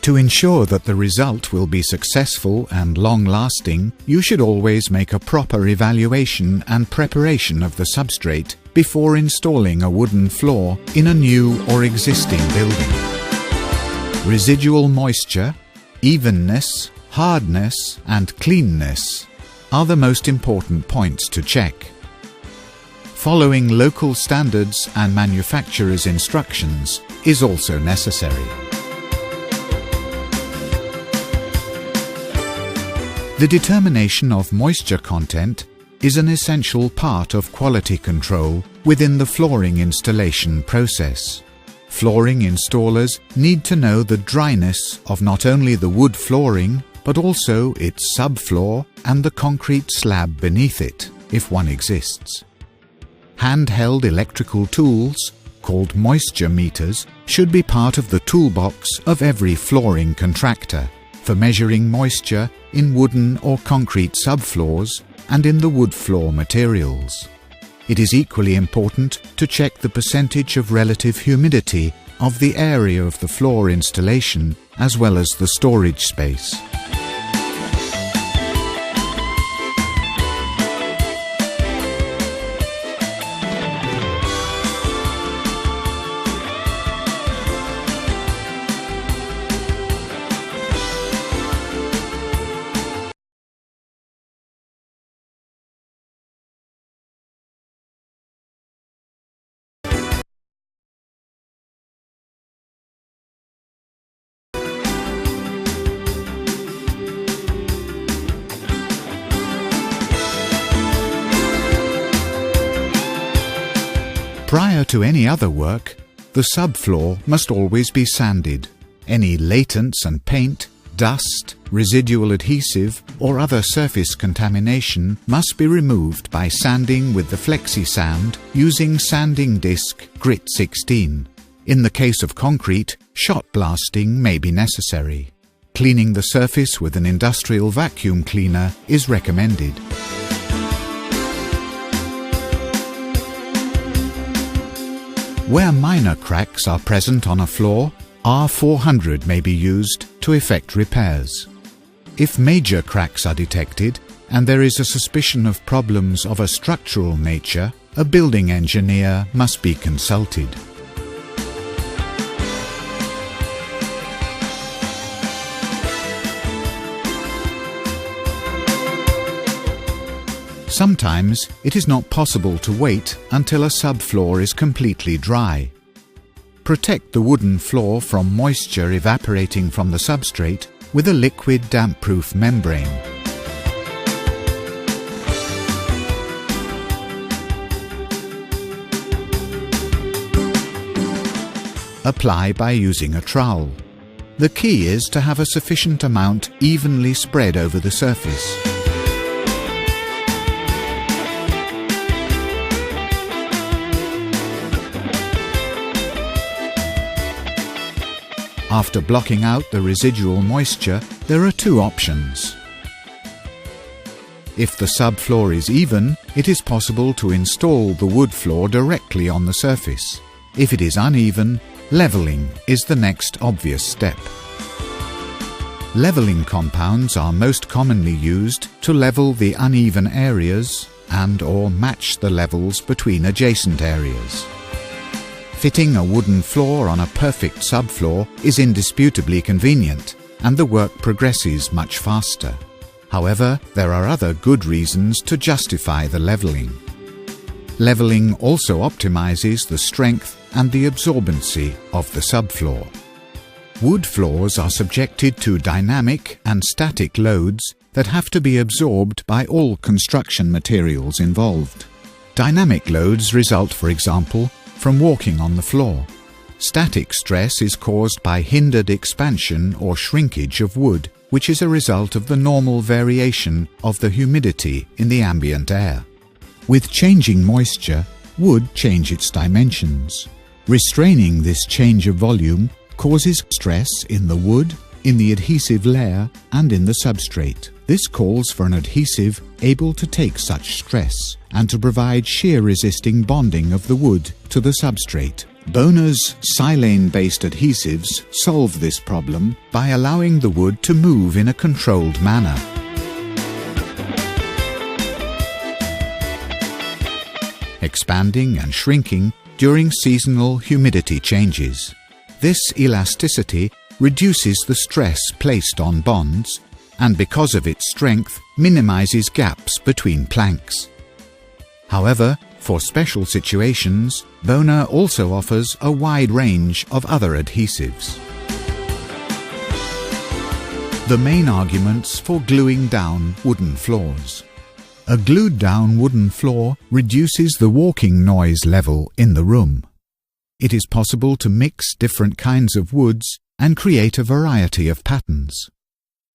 To ensure that the result will be successful and long-lasting, you should always make a proper evaluation and preparation of the substrate before installing a wooden floor in a new or existing building. Residual moisture, evenness, hardness, and cleanness are the most important points to check. Following local standards and manufacturer's instructions is also necessary. The determination of moisture content is an essential part of quality control within the flooring installation process. Flooring installers need to know the dryness of not only the wood flooring, but also its subfloor and the concrete slab beneath it, if one exists. Handheld electrical tools, called moisture meters, should be part of the toolbox of every flooring contractor for measuring moisture in wooden or concrete subfloors and in the wood floor materials. It is equally important to check the percentage of relative humidity of the area of the floor installation as well as the storage space. Prior to any other work, the subfloor must always be sanded. Any latents and paint, dust, residual adhesive, or other surface contamination must be removed by sanding with the flexi-sand using sanding disc Grit 16. In the case of concrete, shot blasting may be necessary. Cleaning the surface with an industrial vacuum cleaner is recommended. Where minor cracks are present on a floor, R400 may be used to effect repairs. If major cracks are detected and there is a suspicion of problems of a structural nature, a building engineer must be consulted. Sometimes it is not possible to wait until a subfloor is completely dry. Protect the wooden floor from moisture evaporating from the substrate with a liquid damp-proof membrane. Apply by using a trowel. The key is to have a sufficient amount evenly spread over the surface. After blocking out the residual moisture, there are two options. If the subfloor is even, it is possible to install the wood floor directly on the surface. If it is uneven, leveling is the next obvious step. Leveling compounds are most commonly used to level the uneven areas and/or match the levels between adjacent areas. Fitting a wooden floor on a perfect subfloor is indisputably convenient, and the work progresses much faster. However, there are other good reasons to justify the leveling. Leveling also optimizes the strength and the absorbency of the subfloor. Wood floors are subjected to dynamic and static loads that have to be absorbed by all construction materials involved. Dynamic loads result, for example, from walking on the floor. Static stress is caused by hindered expansion or shrinkage of wood, which is a result of the normal variation of the humidity in the ambient air. With changing moisture, wood changes its dimensions. Restraining this change of volume causes stress in the wood, in the adhesive layer, and in the substrate. This calls for an adhesive able to take such stress and to provide shear-resisting bonding of the wood to the substrate. Bona's silane-based adhesives solve this problem by allowing the wood to move in a controlled manner. Expanding and shrinking during seasonal humidity changes. This elasticity reduces the stress placed on bonds, and because of its strength, minimizes gaps between planks. However, for special situations, Bona also offers a wide range of other adhesives. The main arguments for gluing down wooden floors. A glued-down wooden floor reduces the walking noise level in the room. It is possible to mix different kinds of woods and create a variety of patterns.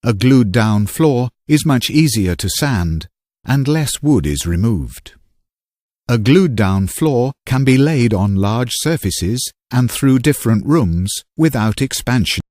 A glued-down floor is much easier to sand, and less wood is removed. A glued-down floor can be laid on large surfaces and through different rooms without expansion.